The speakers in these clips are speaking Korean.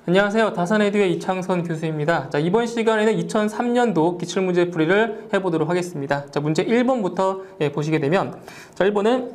안녕하세요. 다산에듀의 이창선 교수입니다. 자, 이번 시간에는 2003년도 기출문제 풀이를 해보도록 하겠습니다. 자, 문제 1번부터 보시게 되면, 자, 1번은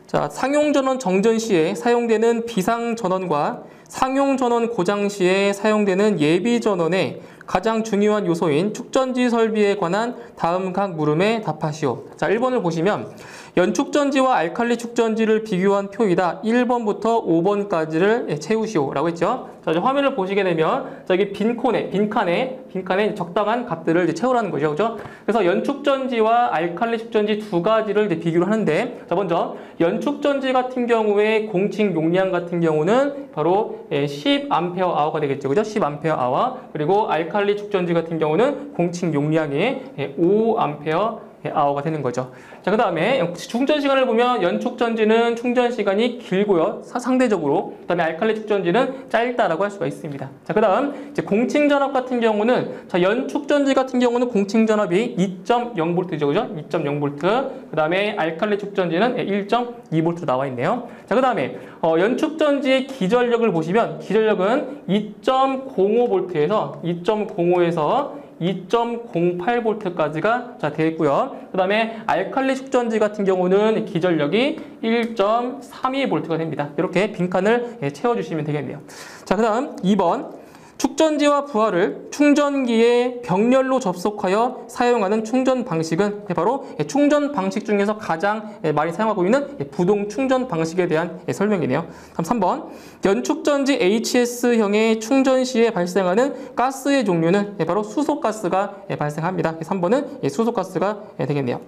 자, 상용전원 정전 시에 사용되는 비상전원과 상용전원 고장 시에 사용되는 예비전원의 가장 중요한 요소인 축전지 설비에 관한 다음 각 물음에 답하시오. 자, 1번을 보시면 연축전지와 알칼리 축전지를 비교한 표이다. 1번부터 5번까지를 채우시오 라고 했죠. 자, 이제 화면을 보시게 되면 여기 빈칸에 적당한 값들을 이제 채우라는 거죠. 그죠? 그래서 연축전지와 알칼리 축전지 두 가지를 이제 비교를 하는데, 자, 먼저 연축전지 같은 경우에 공칭 용량 같은 경우는 바로 10A/h가 되겠죠. 그죠? 10A/h. 그리고 알칼리 축전지 같은 경우는 공칭 용량이 5A/h가 되는 거죠. 자, 그 다음에 충전 시간을 보면 연축전지는 충전 시간이 길고요. 상대적으로. 그 다음에 알칼리 축전지는 짧다라고 할 수가 있습니다. 자, 그 다음 이제 공칭 전압 같은 경우는, 자, 연축전지 같은 경우는 공칭 전압이 2.0V죠. 그죠? 2.0V. 그 다음에 알칼리 축전지는 1.2V 나와 있네요. 자, 그 다음에 연축전지의 기전력을 보시면 기전력은 2.05V에서 2.08V까지가 되어 있고요. 그 다음에 알칼리 축전지 같은 경우는 기전력이 1.32V가 됩니다. 이렇게 빈칸을 채워주시면 되겠네요. 자, 그 다음 2번. 축전지와 부하를 충전기에 병렬로 접속하여 사용하는 충전 방식은 바로 충전 방식 중에서 가장 많이 사용하고 있는 부동 충전 방식에 대한 설명이네요. 다음 3번. 연축전지 HS형의 충전 시에 발생하는 가스의 종류는 바로 수소가스가 발생합니다. 3번은 수소가스가 되겠네요.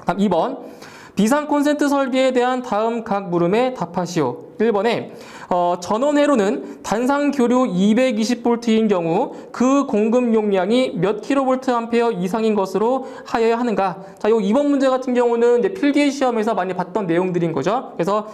다음 2번. 비상 콘센트 설비에 대한 다음 각 물음에 답하시오. 1번에 전원회로는 단상 교류 220V인 경우 그 공급 용량이 몇 kVA 이상인 것으로 하여야 하는가? 자, 요 2번 문제 같은 경우는 이제 필기 시험에서 많이 봤던 내용들인 거죠. 그래서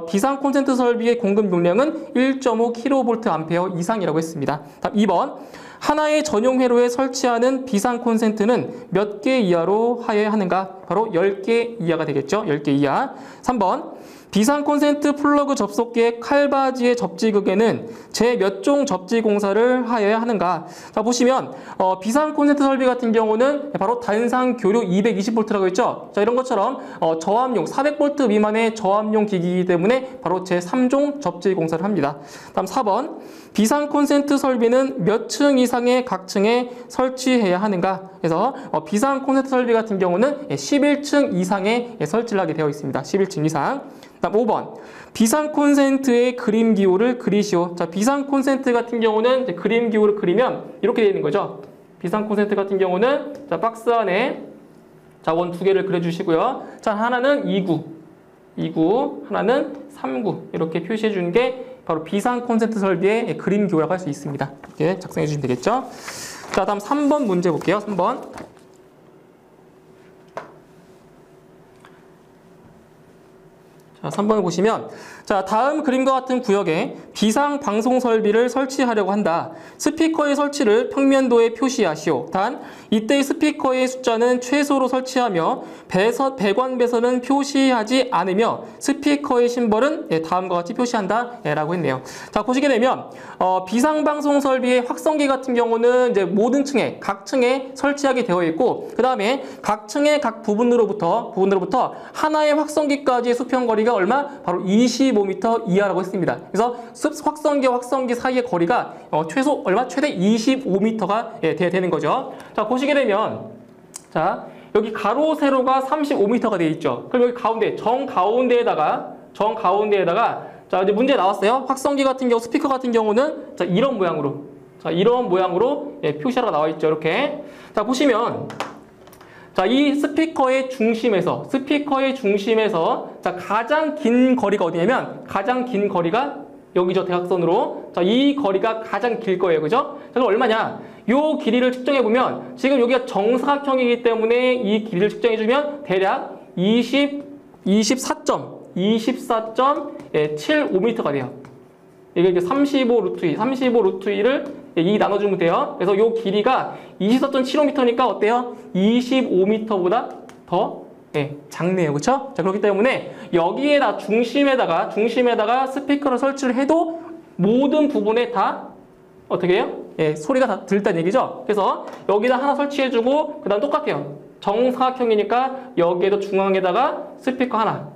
비상 콘센트 설비의 공급 용량은 1.5 kVA 이상이라고 했습니다. 다음 2번. 하나의 전용 회로에 설치하는 비상 콘센트는 몇 개 이하로 하여야 하는가? 바로 10개 이하가 되겠죠. 10개 이하. 3번. 비상 콘센트 플러그 접속기의 칼바지의 접지극에는 제 몇 종 접지 공사를 하여야 하는가? 자, 보시면 비상 콘센트 설비 같은 경우는 바로 단상 교류 220V라고 했죠. 자, 이런 것처럼 저압용 400V 미만의 저압용 기기이기 때문에 바로 제 3종 접지 공사를 합니다. 다음 4번. 비상 콘센트 설비는 몇 층 이상의 각 층에 설치해야 하는가? 그래서 비상 콘센트 설비 같은 경우는 11층 이상에 설치를 하게 되어 있습니다. 11층 이상. 다음 5번. 비상 콘센트의 그림 기호를 그리시오. 자, 비상 콘센트 같은 경우는 이제 그림 기호를 그리면 이렇게 되어 있는 거죠. 비상 콘센트 같은 경우는 자, 박스 안에 자, 원 두 개를 그려주시고요. 자, 하나는 2구, 하나는 3구 이렇게 표시해 주는 게 바로 비상 콘센트 설비의 그림 기호라고 할 수 있습니다. 이렇게 작성해 주시면 되겠죠. 자, 다음 3번 문제 볼게요. 3번. 자, 3번을 보시면, 자, 다음 그림과 같은 구역에 비상 방송 설비를 설치하려고 한다. 스피커의 설치를 평면도에 표시하시오. 단, 이때 스피커의 숫자는 최소로 설치하며 배관 배선은 표시하지 않으며 스피커의 심벌은 다음과 같이 표시한다 라고 했네요. 자, 보시게 되면 비상 방송 설비의 확성기 같은 경우는 이제 모든 층에 각 층에 설치하게 되어 있고, 그 다음에 각 층의 각 부분으로부터 하나의 확성기까지의 수평거리가 얼마? 바로 25m 이하라고 했습니다. 그래서 확성기와 확성기 사이의 거리가 최소 얼마? 최대 25m가 되는 거죠. 자, 보시게 되면, 자, 여기 가로 세로가 35m가 되어 있죠. 그럼 여기 가운데 정가운데에다가 자, 이제 문제 나왔어요. 확성기 같은 경우, 스피커 같은 경우는 자, 이런 모양으로 표시하라고 나와 있죠. 이렇게. 자, 보시면 자, 이 스피커의 중심에서 자, 가장 긴 거리가 어디냐면 가장 긴 거리가 여기죠. 대각선으로. 자, 이 거리가 가장 길 거예요. 그죠? 자, 그럼 얼마냐? 요 길이를 측정해 보면 지금 여기가 정사각형이기 때문에 이 길이를 측정해 주면 대략 24.75m가 돼요. 이게 35√2를 2 나눠주면 돼요. 그래서 요 길이가 24.75m니까 어때요? 25m보다 더 작네요. 그렇죠? 자, 그렇기 때문에 여기에다 중심에다가 스피커를 설치를 해도 모든 부분에 다 어떻게 해요? 예, 소리가 다 들다는 얘기죠. 그래서 여기다 하나 설치해주고 그 다음 똑같아요. 정사각형이니까 여기에도 중앙에다가 스피커 하나.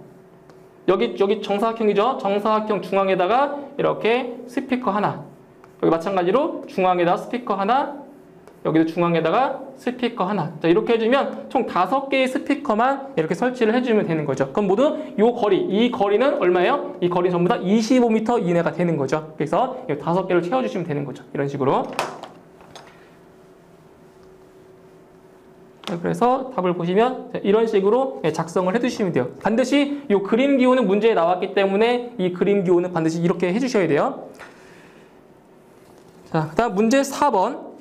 여기 정사각형이죠. 정사각형 중앙에다가 이렇게 스피커 하나. 여기 마찬가지로 중앙에다가 스피커 하나. 여기도 중앙에다가 스피커 하나. 자, 이렇게 해주면 총 5개의 스피커만 이렇게 설치를 해주면 되는 거죠. 그럼 모두 이 거리는 얼마예요? 이 거리 전부 다 25m 이내가 되는 거죠. 그래서 5개를 채워주시면 되는 거죠. 이런 식으로. 그래서 답을 보시면 이런 식으로 작성을 해주시면 돼요. 반드시 이 그림 기호는 문제에 나왔기 때문에 이 그림 기호는 반드시 이렇게 해주셔야 돼요. 자, 그다음 문제 4번.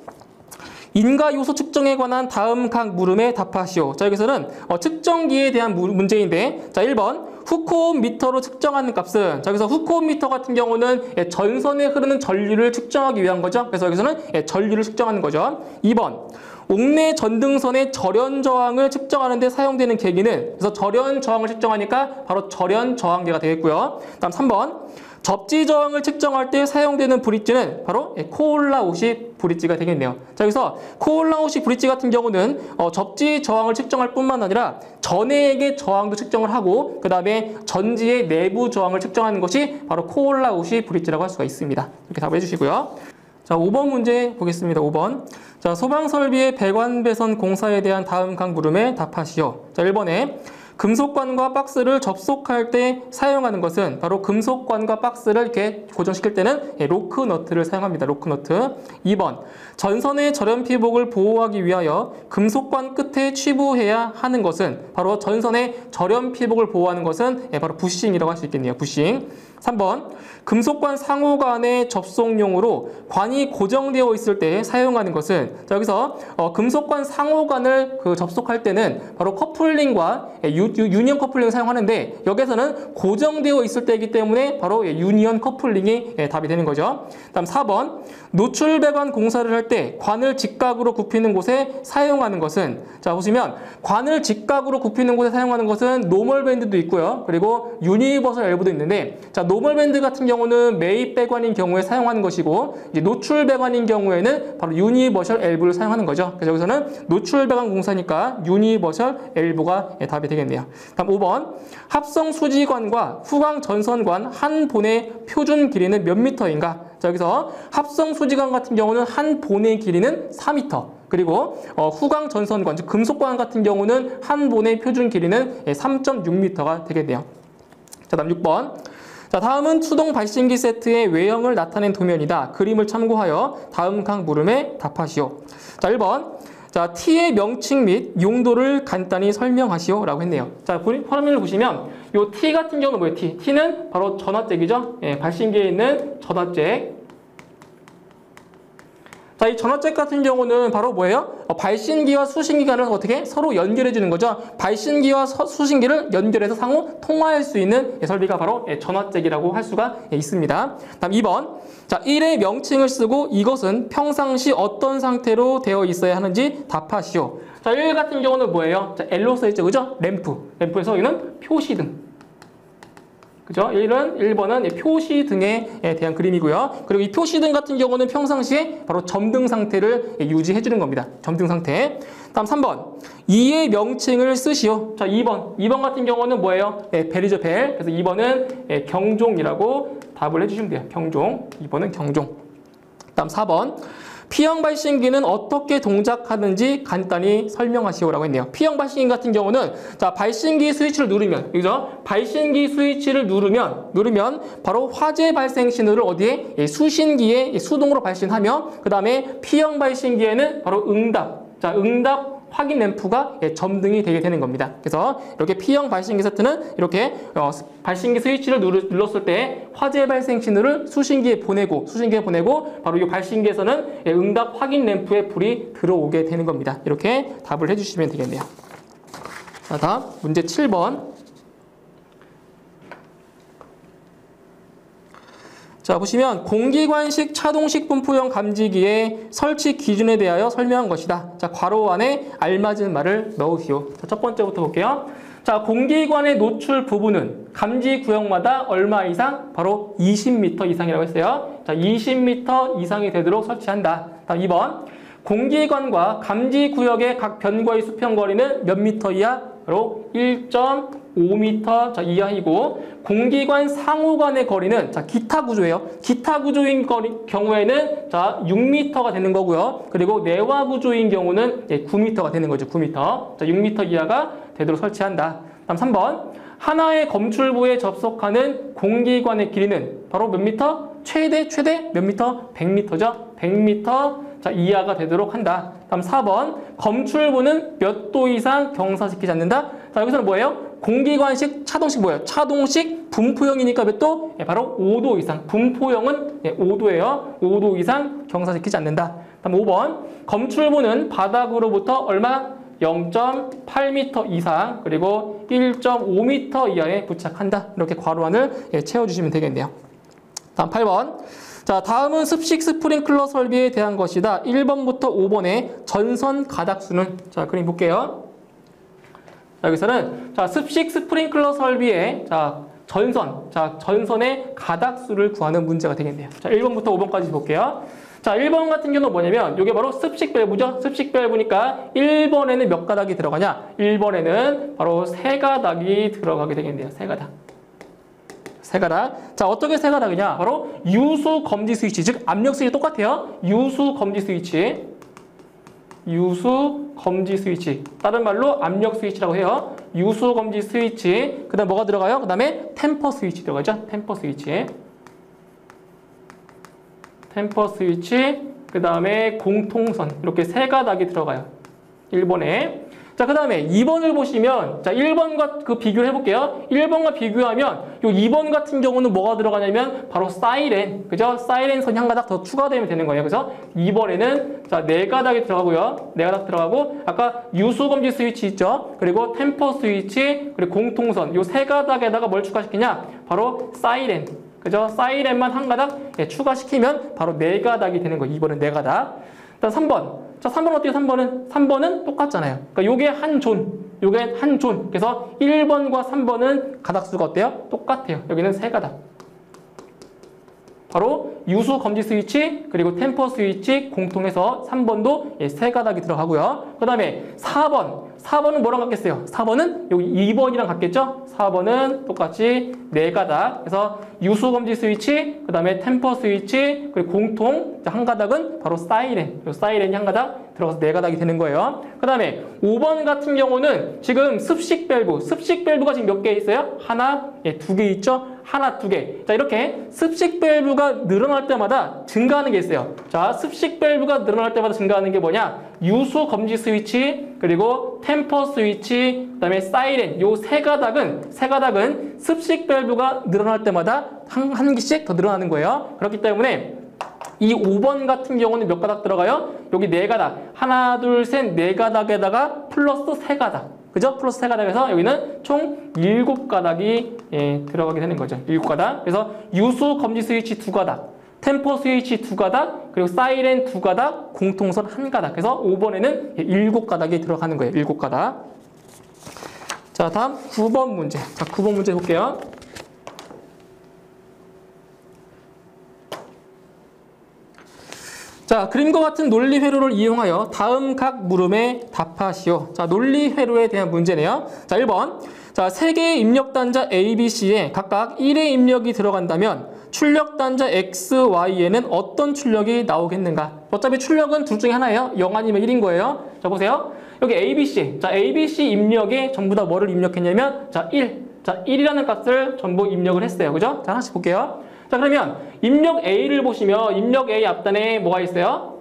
인가 요소 측정에 관한 다음 각 물음에 답하시오. 자, 여기서는 측정기에 대한 문제인데, 자, 1번 후크옴미터로 측정하는 값은, 자, 여기서 후크옴미터 같은 경우는 전선에 흐르는 전류를 측정하기 위한 거죠. 그래서 여기서는 전류를 측정하는 거죠. 2번 옥내 전등선의 절연 저항을 측정하는 데 사용되는 계기는, 그래서 절연 저항을 측정하니까 바로 절연 저항계가 되겠고요. 다음 3번 접지 저항을 측정할 때 사용되는 브릿지는 바로 코올라오시 브릿지가 되겠네요. 자, 여기서 코올라오시 브릿지 같은 경우는 접지 저항을 측정할 뿐만 아니라 전해액의 저항도 측정을 하고 그 다음에 전지의 내부 저항을 측정하는 것이 바로 코올라오시 브릿지라고 할 수가 있습니다. 이렇게 답을 해주시고요. 자, 5번 문제 보겠습니다. 5번. 자, 소방설비의 배관 배선 공사에 대한 다음 각 물음에 답하시오. 자, 1번에 금속관과 박스를 접속할 때 사용하는 것은 바로 금속관과 박스를 이렇게 고정시킬 때는 로크 너트를 사용합니다. 로크 너트. 2번 전선의 절연 피복을 보호하기 위하여 금속관 끝에 취부해야 하는 것은 바로 전선의 절연 피복을 보호하는 것은 바로 부싱이라고 할 수 있겠네요. 부싱. 3번 금속관 상호간의 접속용으로 관이 고정되어 있을 때 사용하는 것은, 자, 여기서 금속관 상호간을 접속할 때는 바로 커플링과 유니언 커플링을 사용하는데 여기서는 고정되어 있을 때이기 때문에 바로 유니언 커플링이 답이 되는 거죠. 다음 4번 노출 배관 공사를 할 때 관을 직각으로 굽히는 곳에 사용하는 것은, 자, 보시면 관을 직각으로 굽히는 곳에 사용하는 것은 노멀 밴드도 있고요. 그리고 유니버설 엘보도 있는데, 자, 노멀 밴드 같은 경우는 매입 배관인 경우에 사용하는 것이고 이제 노출 배관인 경우에는 바로 유니버설 엘보를 사용하는 거죠. 그래서 여기서는 노출 배관 공사니까 유니버설 엘보가 답이 되겠네요. 다음 5번 합성 수지관과 후광 전선관 한 본의 표준 길이는 몇 미터인가? 자, 여기서 합성 수지관 같은 경우는 한 본의 길이는 4m. 그리고 후광 전선관, 즉 금속관 같은 경우는 한 본의 표준 길이는 3.6m가 되겠네요. 자, 다음 6번. 자, 다음은 수동 발신기 세트의 외형을 나타낸 도면이다. 그림을 참고하여 다음 각 물음에 답하시오. 자, 1번. 자, T의 명칭 및 용도를 간단히 설명하시오 라고 했네요. 자, 화면을 보시면 이 T 같은 경우는 뭐예요? T는 바로 전화잭이죠. 예, 발신기에 있는 전화잭. 자, 이 전화잭 같은 경우는 바로 뭐예요? 발신기와 수신기간을 어떻게 서로 연결해 주는 거죠. 발신기와 수신기를 연결해서 상호 통화할 수 있는 설비가 바로 전화잭이라고 할 수가 있습니다. 다음 2번. 자, 1의 명칭을 쓰고 이것은 평상시 어떤 상태로 되어 있어야 하는지 답하시오. 자, 1 같은 경우는 뭐예요? 자, L로 써있죠. 그죠? 램프. 램프에서 여기는 표시등. 그죠? 1번은 표시등에 대한 그림이고요. 그리고 이 표시등 같은 경우는 평상시에 바로 점등 상태를 유지해주는 겁니다. 점등 상태. 다음 3번. 2의 명칭을 쓰시오. 자, 2번 같은 경우는 뭐예요? 벨이죠, 벨. 그래서 2번은 경종이라고 답을 해주시면 돼요. 경종. 2번은 경종. 다음 4번. P형 발신기는 어떻게 동작하는지 간단히 설명하시오라고 했네요. P형 발신기 같은 경우는, 자, 발신기 스위치를 누르면, 그죠? 발신기 스위치를 누르면 바로 화재 발생 신호를 어디에? 수신기에 수동으로 발신하며, 그 다음에 P형 발신기에는 바로 응답. 자, 응답 확인 램프가 점등이 되게 되는 겁니다. 그래서 이렇게 P형 발신기 세트는 이렇게 발신기 스위치를 눌렀을 때 화재 발생 신호를 수신기에 보내고 바로 이 발신기에서는 응답 확인 램프에 불이 들어오게 되는 겁니다. 이렇게 답을 해주시면 되겠네요. 자, 다음 문제 7번. 자, 보시면 공기관식 차동식 분포형 감지기의 설치 기준에 대하여 설명한 것이다. 자, 괄호 안에 알맞은 말을 넣으시오. 자, 첫 번째부터 볼게요. 자, 공기관의 노출 부분은 감지 구역마다 얼마 이상? 바로 20m 이상이라고 했어요. 자, 20m 이상이 되도록 설치한다. 다음 2번. 공기관과 감지 구역의 각 변과의 수평거리는 몇 미터 이하? 바로 1.5m 이하이고, 공기관 상호 간의 거리는 자, 기타 구조예요. 기타 구조인 경우에는 자, 6m가 되는 거고요. 그리고 내화 구조인 경우는 9m가 되는 거죠. 9m. 자, 6m 이하가 되도록 설치한다. 다음 3번. 하나의 검출부에 접속하는 공기관의 길이는 바로 몇 미터? 최대 몇 미터? 100m죠. 100m 자, 이하가 되도록 한다. 다음 4번. 검출부는 몇 도 이상 경사시키지 않는다. 자, 여기서는 뭐예요? 공기관식, 차동식 뭐예요? 차동식 분포형이니까 몇 도? 바로 5도 이상. 분포형은 5도예요. 5도 이상 경사시키지 않는다. 다음 5번. 검출부는 바닥으로부터 얼마? 0.8m 이상, 그리고 1.5m 이하에 부착한다. 이렇게 괄호안을 채워주시면 되겠네요. 다음 8번. 자, 다음은 습식 스프링클러 설비에 대한 것이다. 1번부터 5번의 전선 가닥수는, 자, 그림 볼게요. 자, 여기서는 자, 습식 스프링클러 설비의 자, 전선의 가닥수를 구하는 문제가 되겠네요. 자, 1번부터 5번까지 볼게요. 자, 1번 같은 경우는 뭐냐면 이게 바로 습식 밸브죠. 습식 밸브니까 1번에는 몇 가닥이 들어가냐? 1번에는 바로 3가닥이 들어가게 되겠네요. 3가닥. 3가닥. 자, 어떻게 3가닥이냐? 바로 유수 검지 스위치, 즉 압력 스위치 똑같아요. 유수 검지 스위치. 유수 검지 스위치. 다른 말로 압력 스위치라고 해요. 유수 검지 스위치. 그다음 뭐가 들어가요? 그다음에 템퍼 스위치 들어가죠. 템퍼 스위치. 템퍼 스위치, 그 다음에 공통선, 이렇게 3가닥이 들어가요. 1번에. 자, 그 다음에 2번을 보시면, 자, 1번과 그 비교를 해볼게요. 1번과 비교하면, 요 2번 같은 경우는 뭐가 들어가냐면, 바로 사이렌, 그죠? 사이렌선이 1가닥 더 추가되면 되는 거예요. 그래서 2번에는, 자, 4가닥이 들어가고요. 4가닥 들어가고, 아까 유수검지 스위치 있죠? 그리고 템퍼 스위치, 그리고 공통선, 요 3가닥에다가 뭘 추가시키냐? 바로 사이렌. 그죠? 사이렌만 1가닥 추가시키면 바로 4가닥이 되는 거예요. 2번은 4가닥. 일단 3번. 자, 3번은 어때요? 3번은? 3번은 똑같잖아요. 그러니까 요게 한 존. 요게 한 존. 그래서 1번과 3번은 가닥수가 어때요? 똑같아요. 여기는 3가닥. 바로 유수 검지 스위치, 그리고 템퍼 스위치 공통해서 3번도 3가닥이 들어가고요. 그 다음에 4번. 4번은 뭐랑 같겠어요? 4번은 여기 2번이랑 같겠죠? 4번은 똑같이 4가닥. 그래서 유수 검지 스위치, 그 다음에 템퍼 스위치, 그리고 공통 1가닥은 바로 사이렌. 사이렌이 1가닥 들어가서 4가닥이 되는 거예요. 그 다음에 5번 같은 경우는 지금 습식 밸브가 지금 몇 개 있어요? 하나, 2개 있죠? 하나, 2개. 자, 이렇게 습식 밸브가 늘어날 때마다 증가하는 게 있어요. 자, 습식 밸브가 늘어날 때마다 증가하는 게 뭐냐? 유수 검지 스위치, 그리고 템퍼 스위치, 그다음에 사이렌. 요 3가닥은 습식 밸브가 늘어날 때마다 한 개씩 더 늘어나는 거예요. 그렇기 때문에 이 5번 같은 경우는 몇 가닥 들어가요? 여기 4가닥. 하나, 둘, 셋, 4가닥에다가 플러스 3가닥. 그죠? 플러스 3가닥에서 여기는 총 7가닥이 들어가게 되는 거죠. 7가닥. 그래서 유수 검지 스위치 2가닥, 템퍼 스위치 2가닥, 그리고 사이렌 2가닥, 공통선 1가닥. 그래서 5번에는 7가닥이 들어가는 거예요. 7가닥. 자, 다음 9번 문제. 자, 9번 문제 볼게요. 자, 그림과 같은 논리 회로를 이용하여 다음 각 물음에 답하시오. 자, 논리 회로에 대한 문제네요. 자, 1번. 자, 3개의 입력 단자 A, B, C에 각각 1의 입력이 들어간다면 출력 단자 X, Y에는 어떤 출력이 나오겠는가? 어차피 출력은 둘 중에 하나예요. 0 아니면 1인 거예요. 자, 보세요. 여기 A, B, C. 자, A, B, C 입력에 전부 다 뭐를 입력했냐면 자, 1. 자, 1이라는 값을 전부 입력을 했어요. 그죠? 자, 하나씩 볼게요. 자, 그러면 입력 A를 보시면 입력 A 앞단에 뭐가 있어요?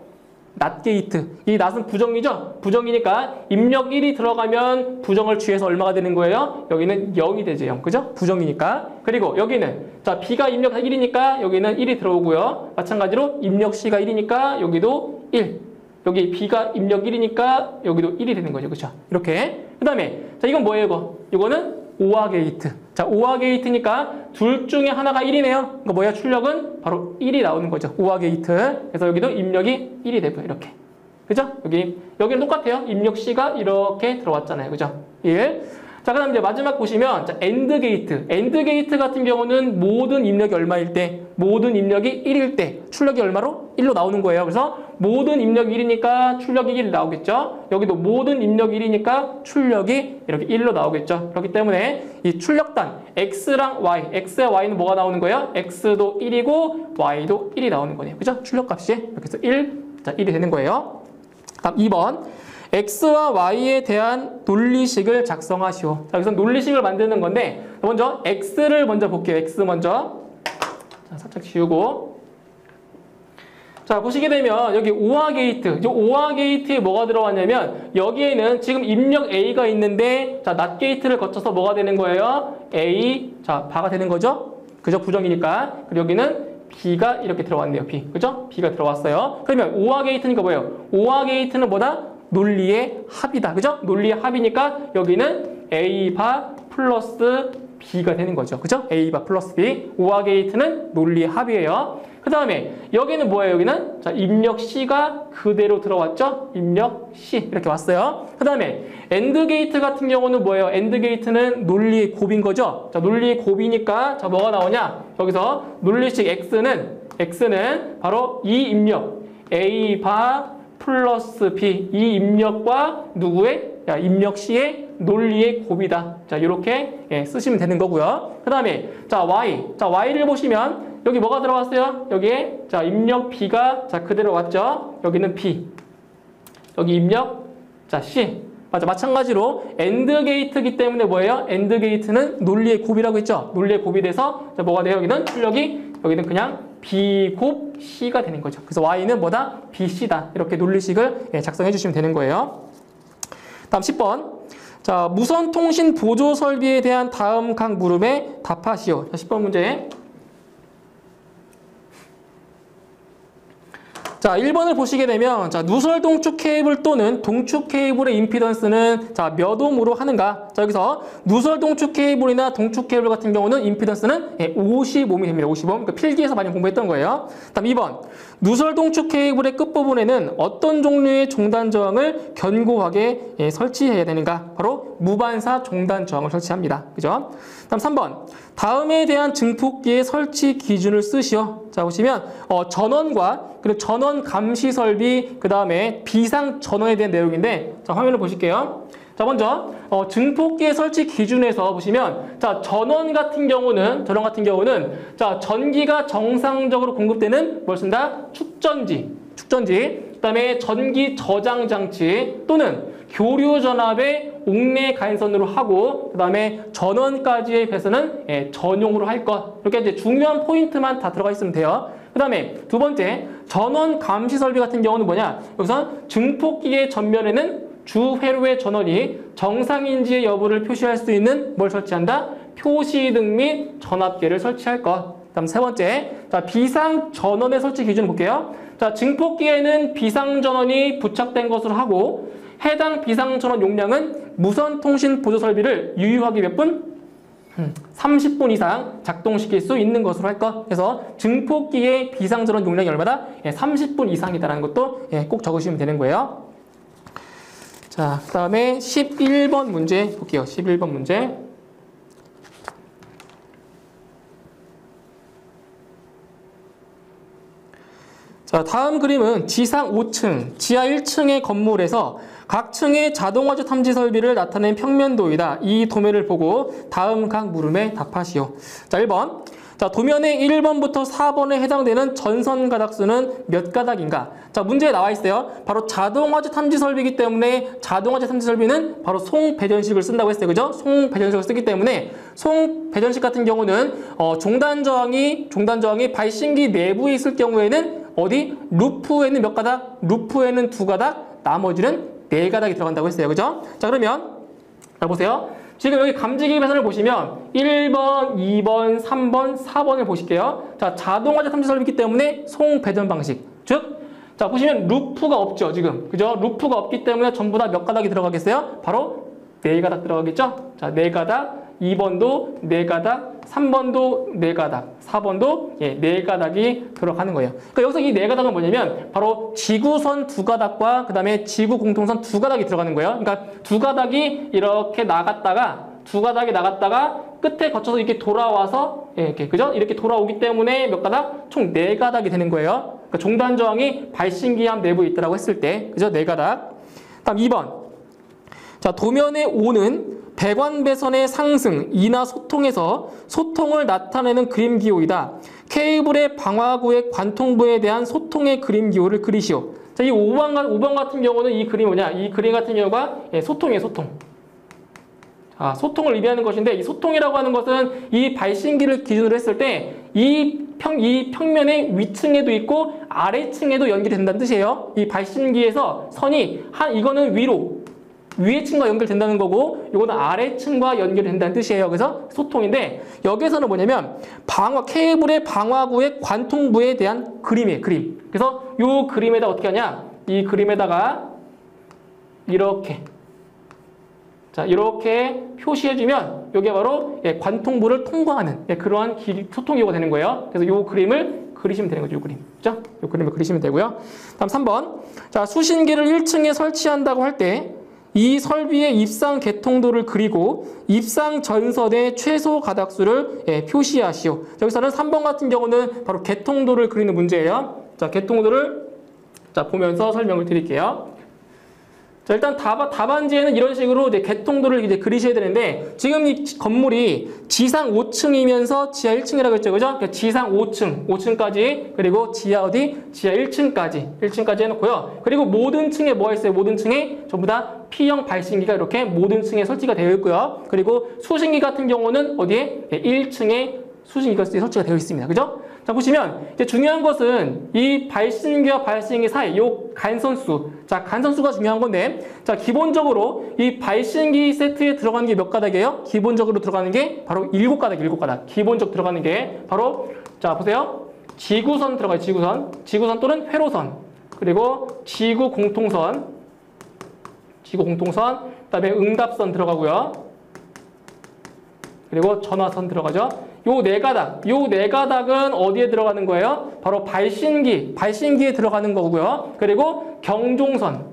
낫 게이트. 이 낫은 부정이죠? 부정이니까 입력 1이 들어가면 부정을 취해서 얼마가 되는 거예요? 여기는 0이 되죠. 0. 그죠? 부정이니까. 그리고 여기는 자, B가 입력 1이니까 여기는 1이 들어오고요. 마찬가지로 입력 C가 1이니까 여기도 1. 여기 B가 입력 1이니까 여기도 1이 되는 거죠. 그죠? 이렇게. 그 다음에 자, 이건 뭐예요, 이거? 이거는 오화 게이트. 자, 오화 게이트니까 둘 중에 하나가 1이네요. 그러니까 뭐야? 출력은 바로 1이 나오는 거죠. 오화 게이트. 그래서 여기도 입력이 1이 되고요. 이렇게. 그죠? 여기는 똑같아요. 입력 C가 이렇게 들어왔잖아요. 그죠? 1. 자, 그다음 이제 마지막 보시면 자, 엔드 게이트. 엔드 게이트 같은 경우는 모든 입력이 얼마일 때, 모든 입력이 1일 때 출력이 얼마로? 1로 나오는 거예요. 그래서 모든 입력이 1이니까 출력이 1 나오겠죠. 여기도 모든 입력이 1이니까 출력이 이렇게 1로 나오겠죠. 그렇기 때문에 이 출력단 x랑 y, x와 y는 뭐가 나오는 거예요? x도 1이고 y도 1이 나오는 거네요. 그죠? 출력값이 이렇게 해서 1, 자, 1이 되는 거예요. 다음 2번. x와 y에 대한 논리식을 작성하시오. 자, 여기서 논리식을 만드는 건데 먼저 x를 먼저 볼게요. x 먼저. 자, 살짝 지우고. 자, 보시게 되면 여기 오화 게이트. 이 오화 게이트에 뭐가 들어왔냐면 여기에는 지금 입력 A가 있는데 자, 낫 게이트를 거쳐서 뭐가 되는 거예요? A. 자, 바가 되는 거죠? 그죠? 부정이니까. 그리고 여기는 B가 이렇게 들어왔네요. B. 그죠? B가 들어왔어요. 그러면 오화 게이트니까 뭐예요? 오화 게이트는 뭐다? 논리의 합이다. 그죠? 논리의 합이니까 여기는 A바 플러스 B가 되는 거죠. 그죠? A바 플러스 B. 오화 게이트는 논리의 합이에요. 그 다음에 여기는 뭐예요? 여기는 자, 입력 C가 그대로 들어왔죠? 입력 C 이렇게 왔어요. 그 다음에 엔드 게이트 같은 경우는 뭐예요? 엔드 게이트는 논리의 곱인 거죠? 자, 논리의 곱이니까 자, 뭐가 나오냐? 여기서 논리식 X는 바로 이 입력 A바 플러스 B 이 입력과 누구의? 자, 입력 C의 논리의 곱이다. 자, 이렇게 쓰시면 되는 거고요. 그 다음에 자, Y. 자, Y를 보시면 여기 뭐가 들어갔어요? 여기에 자, 입력 B가 자, 그대로 왔죠? 여기는 B. 여기 입력 자, C. 맞아. 마찬가지로 엔드 게이트이기 때문에 뭐예요? 엔드 게이트는 논리의 곱이라고 했죠? 논리의 곱이 돼서 자, 뭐가 돼요? 여기는 출력이 여기는 그냥 B 곱 C가 되는 거죠. 그래서 Y는 뭐다? BC다. 이렇게 논리식을 작성해 주시면 되는 거예요. 다음 10번. 자, 무선 통신 보조 설비에 대한 다음 각 물음에 답하시오. 자, 10번 문제. 자, 1번을 보시게 되면 자, 누설 동축 케이블 또는 동축 케이블의 임피던스는 자, 몇 옴으로 하는가? 자, 여기서 누설 동축 케이블이나 동축 케이블 같은 경우는 임피던스는 50옴이 됩니다. 50옴. 그러니까 필기에서 많이 공부했던 거예요. 다음 2번. 누설 동축 케이블의 끝부분에는 어떤 종류의 종단 저항을 견고하게 설치해야 되는가? 바로 무반사 종단 저항을 설치합니다. 그죠? 다음 3번. 다음에 대한 증폭기의 설치 기준을 쓰시오. 자, 보시면 전원과 그리고 전원 감시 설비, 그 다음에 비상 전원에 대한 내용인데 자, 화면을 보실게요. 자, 먼저 증폭기의 설치 기준에서 보시면 자, 전원 같은 경우는 자, 전기가 정상적으로 공급되는 뭘 쓴다? 축전지. 그다음에 전기 저장 장치 또는 교류 전압의 옥내 가인선으로 하고 그다음에 전원까지의 배선은 전용으로 할 것. 이렇게 이제 중요한 포인트만 다 들어가 있으면 돼요. 그다음에 두 번째, 전원 감시 설비 같은 경우는 뭐냐? 여기서 증폭기의 전면에는 주 회로의 전원이 정상인지의 여부를 표시할 수 있는 뭘 설치한다? 표시등 및 전압계를 설치할 것. 다음 세 번째, 자, 비상 전원의 설치 기준 볼게요. 자, 증폭기에는 비상 전원이 부착된 것으로 하고 해당 비상 전원 용량은 무선 통신 보조 설비를 유효하게 몇 분? 30분 이상 작동시킬 수 있는 것으로 할 것. 그래서 증폭기의 비상 전원 용량이 얼마다? 30분 이상이다라는 것도 꼭 적으시면 되는 거예요. 자, 그 다음에 11번 문제 볼게요. 11번 문제. 자, 다음 그림은 지상 5층, 지하 1층의 건물에서 각 층의 자동화재 탐지 설비를 나타낸 평면도이다. 이 도면을 보고 다음 각 물음에 답하시오. 자, 1번. 자, 도면의 1번부터 4번에 해당되는 전선 가닥수는 몇 가닥인가? 자, 문제에 나와 있어요. 바로 자동화재 탐지 설비이기 때문에 자동화재 탐지 설비는 바로 송배전식을 쓴다고 했어요. 그죠? 송배전식을 쓰기 때문에 송배전식 같은 경우는 종단 저항이 발신기 내부에 있을 경우에는 어디? 루프에는 몇 가닥? 루프에는 2가닥, 나머지는 4가닥이 들어간다고 했어요. 그죠? 자, 그러면 자, 보세요. 지금 여기 감지기 배선을 보시면 1번, 2번, 3번, 4번을 보실게요. 자, 자동화재 탐지 설비이기 때문에 송배전 방식. 즉, 자, 보시면 루프가 없죠, 지금. 그죠? 루프가 없기 때문에 전부 다 몇 가닥이 들어가겠어요? 바로 4가닥 들어가겠죠? 자, 4가닥, 2번도 4가닥, 3번도 4가닥, 4번도 4가닥이 들어가는 거예요. 그러니까 여기서 이 4가닥은 뭐냐면 바로 지구선 2가닥과 그 다음에 지구 공통선 2가닥이 들어가는 거예요. 그러니까 2가닥이 이렇게 나갔다가 두 가닥이 나갔다가 끝에 거쳐서 이렇게 돌아와서 이렇게 그죠? 이렇게 돌아오기 때문에 몇 가닥? 총 4가닥이 되는 거예요. 그러니까 종단 저항이 발신기함 내부에 있다라고 했을 때 그죠? 4가닥. 다음 2번. 자, 도면에 오는 배관배선의 상승, 이나 소통에서 소통을 나타내는 그림 기호이다. 케이블의 방화구의 관통부에 대한 소통의 그림 기호를 그리시오. 자, 이 5번 같은 경우는 이 그림이 뭐냐? 이 그림 같은 경우가 소통이에요, 소통. 자, 소통을 의미하는 것인데 이 소통이라고 하는 것은 이 발신기를 기준으로 했을 때 이 평면의 위층에도 있고 아래층에도 연결된다는 뜻이에요. 이 발신기에서 선이 이거는 위의 층과 연결된다는 거고 이거는 아래층과 연결된다는 뜻이에요. 그래서 소통인데 여기서는 뭐냐면 케이블의 방화구의 관통부에 대한 그림이에요. 그림. 그래서 이 그림에다 어떻게 하냐? 이 그림에다가 이렇게 표시해주면 이게 바로 관통부를 통과하는 그러한 소통기호가 되는 거예요. 그래서 이 그림을 그리시면 되는 거죠. 이 그림. 그죠? 이 그림을 그리시면 되고요. 다음 3번. 자, 수신기를 1층에 설치한다고 할 때 이 설비의 입상 개통도를 그리고 입상 전선의 최소 가닥수를 표시하시오. 여기서는 3번 같은 경우는 바로 개통도를 그리는 문제예요. 자, 개통도를 보면서 설명을 드릴게요. 자, 일단 답안지에는 이런 식으로 이제 개통도를 이제 그리셔야 되는데 지금 이 건물이 지상 5층이면서 지하 1층이라고 했죠. 그죠? 그러니까 지상 5층까지 그리고 지하 1층까지 해놓고요. 그리고 모든 층에 뭐가 있어요? 모든 층에 전부 다 P형 발신기가 이렇게 모든 층에 설치가 되어 있고요. 그리고 수신기 같은 경우는 어디에? 1층에 수신기가 설치가 되어 있습니다. 그죠? 자, 보시면 이제 중요한 것은 이 발신기와 발신기 사이 요 간선수. 자, 간선수가 중요한 건데 자, 기본적으로 이 발신기 세트에 들어가는 게 몇 가닥이에요? 기본적으로 들어가는 게 바로 7가닥. 기본적 들어가는 게 바로 자, 보세요. 지구선 들어가요. 지구선 또는 회로선. 그리고 지구 공통선. 그다음에 응답선 들어가고요. 그리고 전화선 들어가죠. 요 네 가닥은 어디에 들어가는 거예요? 바로 발신기에 들어가는 거고요. 그리고 경종선.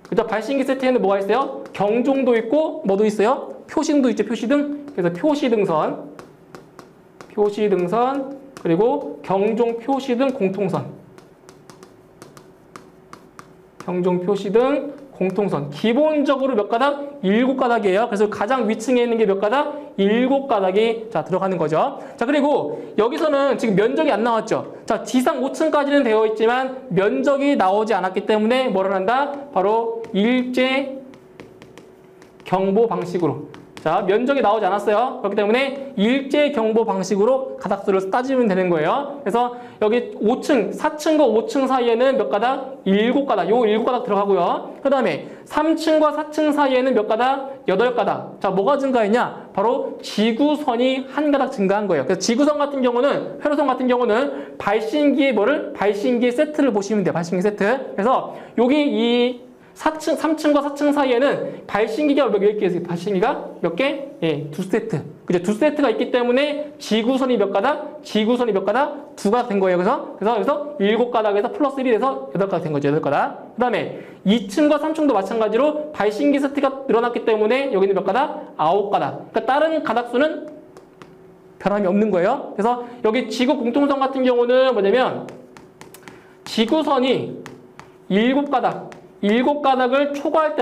그죠? 발신기 세트에는 뭐가 있어요? 경종도 있고, 뭐도 있어요? 표시등도 있죠, 표시등. 그래서 표시등선, 그리고 경종 표시등 공통선. 기본적으로 몇 가닥? 7가닥이에요. 그래서 가장 위층에 있는 게 몇 가닥? 7가닥이 들어가는 거죠. 자, 그리고 여기서는 지금 면적이 안 나왔죠. 자, 지상 5층까지는 되어 있지만 면적이 나오지 않았기 때문에 뭐를 한다? 바로 일제 경보 방식으로. 자, 면적이 나오지 않았어요. 그렇기 때문에 일제 경보 방식으로 가닥수를 따지면 되는 거예요. 그래서 여기 4층과 5층 사이에는 몇 가닥? 7가닥. 요 7가닥 들어가고요. 그 다음에 3층과 4층 사이에는 몇 가닥? 8가닥. 자, 뭐가 증가했냐? 바로 지구선이 한 가닥 증가한 거예요. 그래서 지구선 같은 경우는, 회로선 같은 경우는 발신기의 세트를 보시면 돼요. 발신기 세트. 그래서 여기 이 3층과 4층 사이에는 발신기가 몇 개 있어요? 발신기가 몇 개? 예, 2세트. 그죠? 2세트가 있기 때문에 지구선이 몇 가닥? 2가닥 된 거예요. 그래서 여기서 7가닥에서 플러스 1이 돼서 8가닥 된 거죠. 8가닥. 그 다음에 2층과 3층도 마찬가지로 발신기 세트가 늘어났기 때문에 여기는 몇 가닥? 9가닥. 그러니까 다른 가닥수는 변함이 없는 거예요. 그래서 여기 지구 공통선 같은 경우는 뭐냐면 지구선이 7가닥을 초과할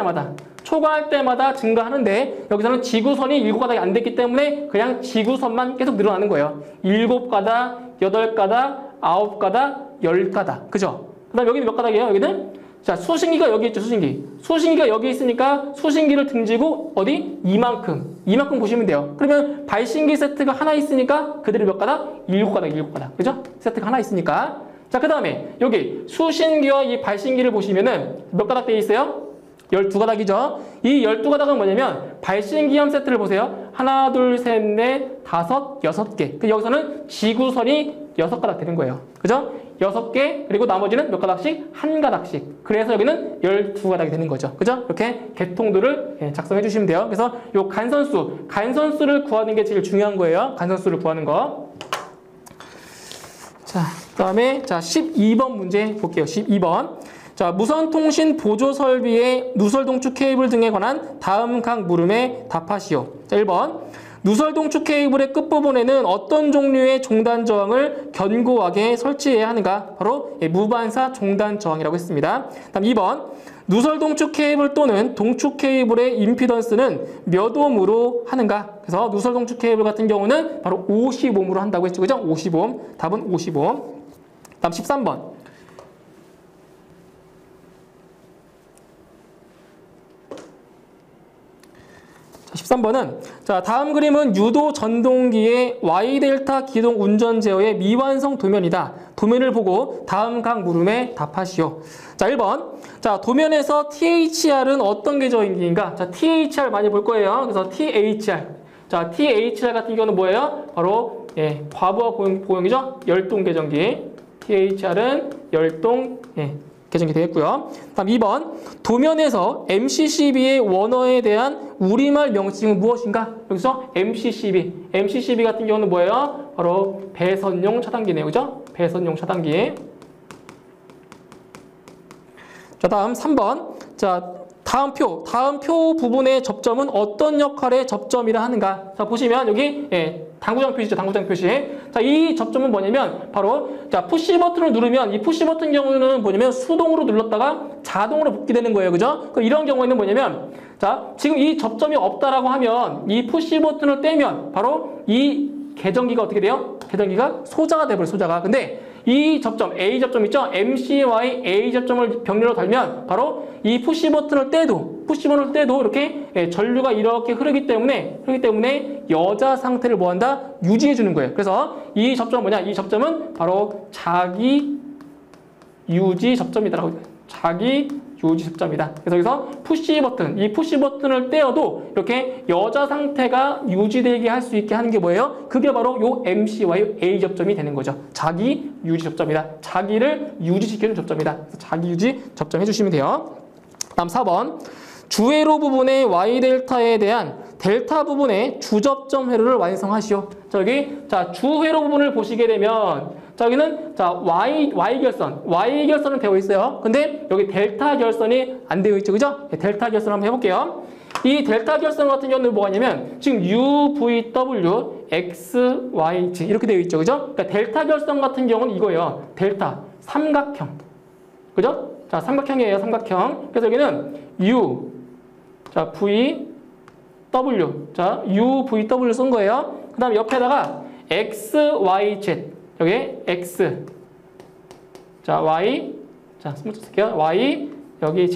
때마다 증가하는데 여기서는 지구선이 7가닥이 안 됐기 때문에 그냥 지구선만 계속 늘어나는 거예요. 7가닥, 8가닥, 9가닥, 10가닥. 그죠? 그 다음 여기는 몇 가닥이에요? 여기는? 자, 수신기가 여기 있죠, 수신기가 여기 있으니까 수신기를 등지고 어디? 이만큼 보시면 돼요. 그러면 발신기 세트가 하나 있으니까 그대로 몇 가닥? 7가닥. 그죠? 세트가 하나 있으니까. 자, 그 다음에 여기 수신기와 이 발신기를 보시면은 몇 가닥 되어 있어요? 12가닥이죠. 이 12가닥은 뭐냐면 발신기함 세트를 보세요. 하나, 둘, 셋, 넷, 다섯, 6개. 여기서는 지구선이 6가닥 되는 거예요. 그죠? 6개, 그리고 나머지는 몇 가닥씩? 한 가닥씩. 그래서 여기는 12가닥이 되는 거죠. 그죠? 이렇게 개통도를 작성해 주시면 돼요. 그래서 요 간선수를 구하는 게 제일 중요한 거예요. 간선수를 구하는 거. 자, 그 다음에 12번 문제 볼게요. 12번. 자, 자, 무선통신 보조 설비의 누설 동축 케이블 등에 관한 다음 각 물음에 답하시오. 자, 1번. 누설 동축 케이블의 끝부분에는 어떤 종류의 종단 저항을 견고하게 설치해야 하는가? 바로 무반사 종단 저항이라고 했습니다. 다음 2번. 누설 동축 케이블 또는 동축 케이블의 임피던스는 몇 옴으로 하는가? 그래서 누설 동축 케이블 같은 경우는 바로 50옴으로 한다고 했죠. 그죠? 50옴. 답은 50옴. 다음 13번. 자, 13번은 자, 다음 그림은 유도 전동기의 Y델타 기동 운전 제어의 미완성 도면이다. 도면을 보고 다음 각 물음에 답하시오. 자, 1번. 자, 도면에서 THR은 어떤 계정인가? 자, THR 많이 볼 거예요. 그래서 THR. 자, THR 같은 경우는 뭐예요? 바로 과부하 보형이죠. 열동 계정기. THR은 열동 계정기 되겠고요. 다음 2번. 도면에서 MCCB의 원어에 대한 우리말 명칭은 무엇인가? 여기서 MCCB. MCCB 같은 경우는 뭐예요? 바로 배선용 차단기네요. 그죠? 배선용 차단기. 자, 다음 3번. 자, 다음 표 부분의 접점은 어떤 역할의 접점이라 하는가? 자, 보시면 여기 당구장 표시죠. 당구장 표시. 자, 이 접점은 뭐냐면 바로 자, 푸시 버튼을 누르면 이 푸시 버튼 경우는 뭐냐면 수동으로 눌렀다가 자동으로 복귀되는 거예요. 그죠? 이런 경우에는 뭐냐면 자, 지금 이 접점이 없다라고 하면 이 푸시 버튼을 떼면 바로 이 계정기가 어떻게 돼요? 계정기가 소자가 돼버려요. 소자가. 근데 이 접점, A 접점 있죠? MCY A 접점을 병렬로 달면 바로 이 푸시 버튼을 떼도 이렇게 전류가 이렇게 흐르기 때문에 여자 상태를 뭐한다? 유지해 주는 거예요. 그래서 이 접점은 뭐냐? 이 접점은 바로 자기 유지 접점이다라고 해요. 자기 유지 접점이다. 그래서 여기서 푸시 버튼, 이 푸시 버튼을 떼어도 이렇게 여자 상태가 유지되게 할 수 있게 하는 게 뭐예요? 그게 바로 요 MCY A 접점이 되는 거죠. 자기 유지 접점이다. 자기를 유지시키는 접점이다. 그래서 자기 유지 접점 해주시면 돼요. 다음 4번. 주회로 부분의 Y델타에 대한 델타 부분의 주접점 회로를 완성하시오. 자, 여기 자, 주회로 부분을 보시게 되면 자, 여기는 자, Y 결선은 되어 있어요. 근데 여기 델타 결선이 안 되어 있죠. 그죠? 델타 결선 한번 해볼게요. 이 델타 결선 같은 경우는 뭐가 있냐면 지금 UVW, XYG 이렇게 되어 있죠. 그죠? 그러니까 델타 결선 같은 경우는 이거예요. 델타, 삼각형. 그죠? 자, 삼각형이에요. 삼각형. 그래서 여기는 U, 자, V, W. 자, UVW 쓴 거예요. 그 다음에 옆에다가 XYZ. 여기 X. 자, Y. 자, 스몰 쓸게요. Y. 여기 Z.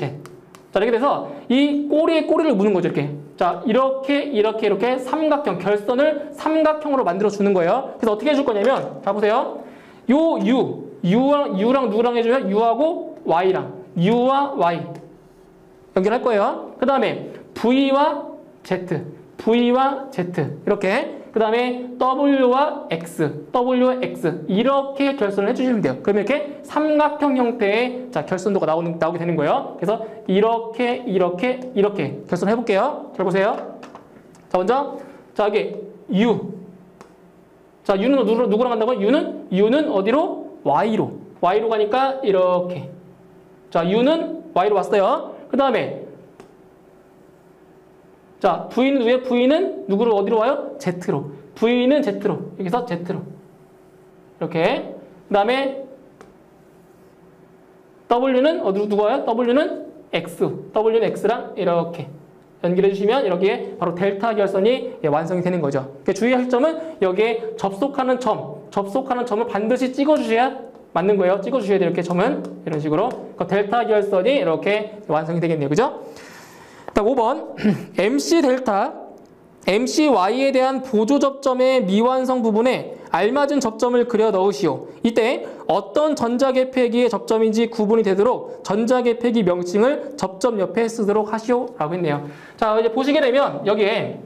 자, 이렇게 돼서 이 꼬리에 꼬리를 무는 거죠. 이렇게. 자, 이렇게 삼각형, 결선을 삼각형으로 만들어 주는 거예요. 그래서 어떻게 해줄 거냐면, 자, 보세요. 요 U랑 누구랑 해줘요? U하고 Y랑. U와 Y. 연결할 거예요. 그 다음에 V와 Z. 이렇게. 그 다음에 W와 X. 이렇게 결선을 해주시면 돼요. 그러면 이렇게 삼각형 형태의 자, 결선도가 나오게 되는 거예요. 그래서 이렇게 결선을 해볼게요. 잘 보세요. 자, 먼저. 자, 여기 U. 자, U는 누구랑 간다고요? U는 어디로? Y로. Y로 가니까 이렇게. 자, U는 Y로 왔어요. 그 다음에 자, V는 누구예요? V는 누구로 어디로 와요? Z로. V는 Z로. 여기서 Z로. 이렇게. 그 다음에 W는 어디로 누구 와요? W는 X. W는 X랑 이렇게 연결해 주시면 이렇게 바로 델타 결선이 완성이 되는 거죠. 주의할 점은 여기에 접속하는 점을 반드시 찍어주셔야 맞는 거예요. 찍어주셔야 돼요. 이렇게 점은 이런 식으로. 델타 결선이 이렇게 완성이 되겠네요. 그죠? 5번. MC 델타, MCY에 대한 보조 접점의 미완성 부분에 알맞은 접점을 그려 넣으시오. 이때 어떤 전자계폐기의 접점인지 구분이 되도록 전자계폐기 명칭을 접점 옆에 쓰도록 하시오. 라고 했네요. 자, 이제 보시게 되면 여기에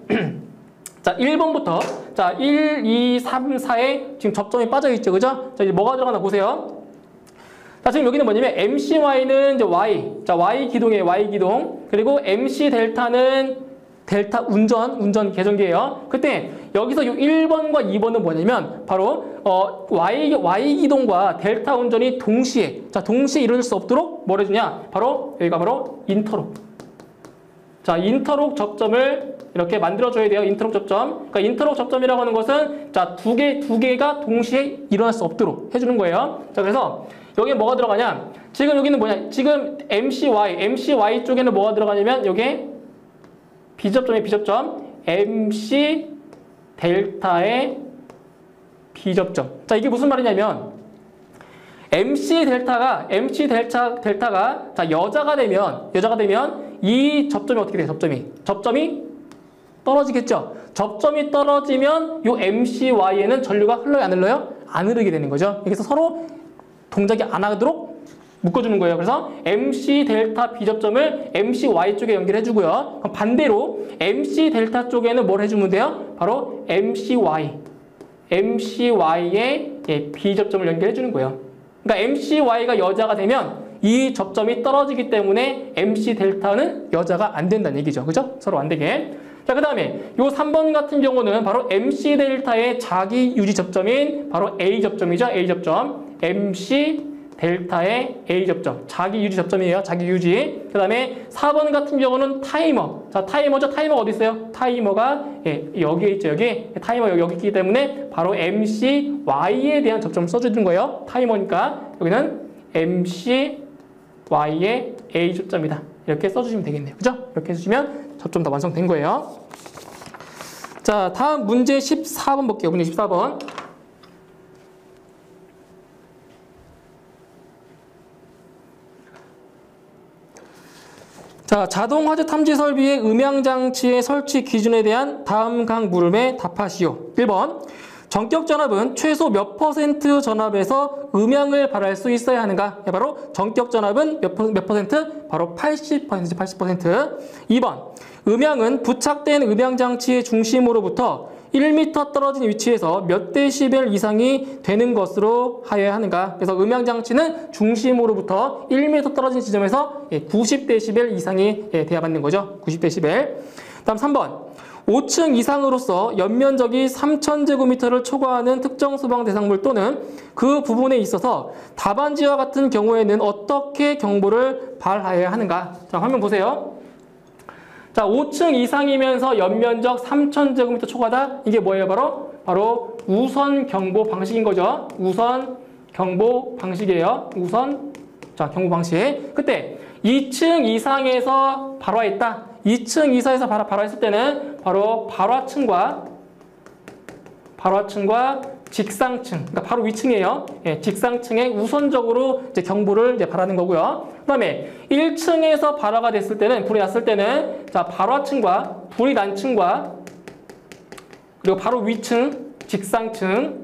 자, 1번부터 자, 1, 2, 3, 4에 지금 접점이 빠져 있죠. 그죠? 자, 이제 뭐가 들어가나 보세요. 자, 지금 여기는 뭐냐면 MCY는 이제 Y. 자, Y 기동이에요. Y 기동. 그리고 MC 델타는 델타 운전 계정기예요. 그때 여기서 이 1번과 2번은 뭐냐면 바로 Y 기동과 델타 운전이 동시에 이루어질 수 없도록 뭘 해주냐? 바로 여기가 바로 인터록. 자, 인터록 접점을 이렇게 만들어줘야 돼요. 인터록 접점. 그러니까 인터록 접점이라고 하는 것은 자, 두 개가 동시에 일어날 수 없도록 해주는 거예요. 자, 그래서 여기에 뭐가 들어가냐? 지금 여기는 뭐냐? 지금 MCY 쪽에는 뭐가 들어가냐면 여기에 B접점의 B접점, MC 델타의 B접점. 자, 이게 무슨 말이냐면 MC 델타가 자, 여자가 되면 이 접점이 어떻게 돼요? 접점이 떨어지겠죠. 접점이 떨어지면 요 MCY에는 전류가 흘러요, 안 흘러요? 안 흐르게 되는 거죠. 여기서 서로 동작이 안 하도록 묶어주는 거예요. 그래서 MC 델타 B접점을 MCY 쪽에 연결해 주고요. 그럼 반대로 MC 델타 쪽에는 뭘 해주면 돼요? 바로 MCY의 B접점을 연결해 주는 거예요. 그러니까 MCY가 여자가 되면 이 접점이 떨어지기 때문에 MC 델타는 여자가 안 된다는 얘기죠. 그죠? 서로 안 되게. 자, 그 다음에 요 3번 같은 경우는 바로 MC 델타의 자기 유지 접점인 바로 A 접점이죠. A 접점. MC 델타의 A 접점. 자기 유지 접점이에요. 자기 유지. 그 다음에 4번 같은 경우는 타이머. 자, 타이머죠. 타이머가 어디 있어요? 타이머가 여기에 있죠. 여기. 타이머 여기 있기 때문에 바로 MCY에 대한 접점을 써주는 거예요. 타이머니까 여기는 MCY의 A 접점이다. 이렇게 써주시면 되겠네요. 그죠? 이렇게 해주시면 접점 다 완성된 거예요. 자, 다음 문제 14번 볼게요. 문제 14번. 자, 자동 화재 탐지 설비의 음향장치의 설치 기준에 대한 다음 각 물음에 답하시오. 1번. 전격 전압은 최소 몇 % 전압에서 음향을 발할 수 있어야 하는가? 바로 전격 전압은 몇 %? 바로 80%, 80%. 2번. 음향은 부착된 음향장치의 중심으로부터 1m 떨어진 위치에서 몇 데시벨 이상이 되는 것으로 하여야 하는가? 그래서 음향장치는 중심으로부터 1m 떨어진 지점에서 90데시벨 이상이 돼야 맞는 거죠. 90데시벨. 다음 3번. 5층 이상으로서 연면적이 3,000제곱미터를 초과하는 특정 소방 대상물 또는 그 부분에 있어서 답안지와 같은 경우에는 어떻게 경보를 발하여야 하는가? 자, 화면 보세요. 자, 5층 이상이면서 연면적 3,000제곱미터 초과다. 이게 뭐예요? 바로 우선 경보 방식인 거죠. 우선 경보 방식이에요. 경보 방식. 그때 2층 이상에서 발화했다. 2층 이상에서 발화했을 때는 바로 발화층과 직상층, 그러니까 바로 위층이에요. 직상층에 우선적으로 이제 경보를 이제 발하는 거고요. 그다음에 1층에서 발화가 됐을 때는, 불이 났을 때는 자, 발화층과 불이 난 층과 그리고 바로 위층, 직상층,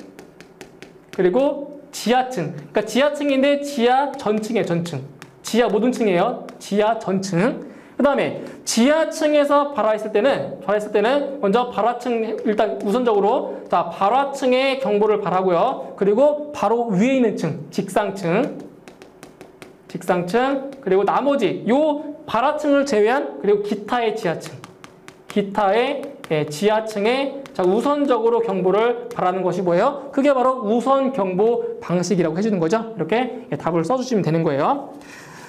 그리고 지하층. 그러니까 지하층인데 지하 전층이에요, 전층. 지하 모든 층이에요. 지하 전층. 그 다음에 지하층에서 발화했을 때는 먼저 발화층 일단 우선적으로 자, 발화층의 경보를 발하고요. 그리고 바로 위에 있는 층, 직상층, 그리고 나머지 요 발화층을 제외한 그리고 기타의 지하층에 자, 우선적으로 경보를 발하는 것이 뭐예요? 그게 바로 우선 경보 방식이라고 해주는 거죠. 이렇게 답을 써주시면 되는 거예요.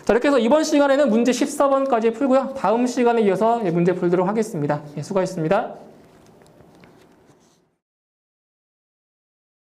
자, 이렇게 해서 이번 시간에는 문제 14번까지 풀고요. 다음 시간에 이어서 문제 풀도록 하겠습니다. 수고하셨습니다.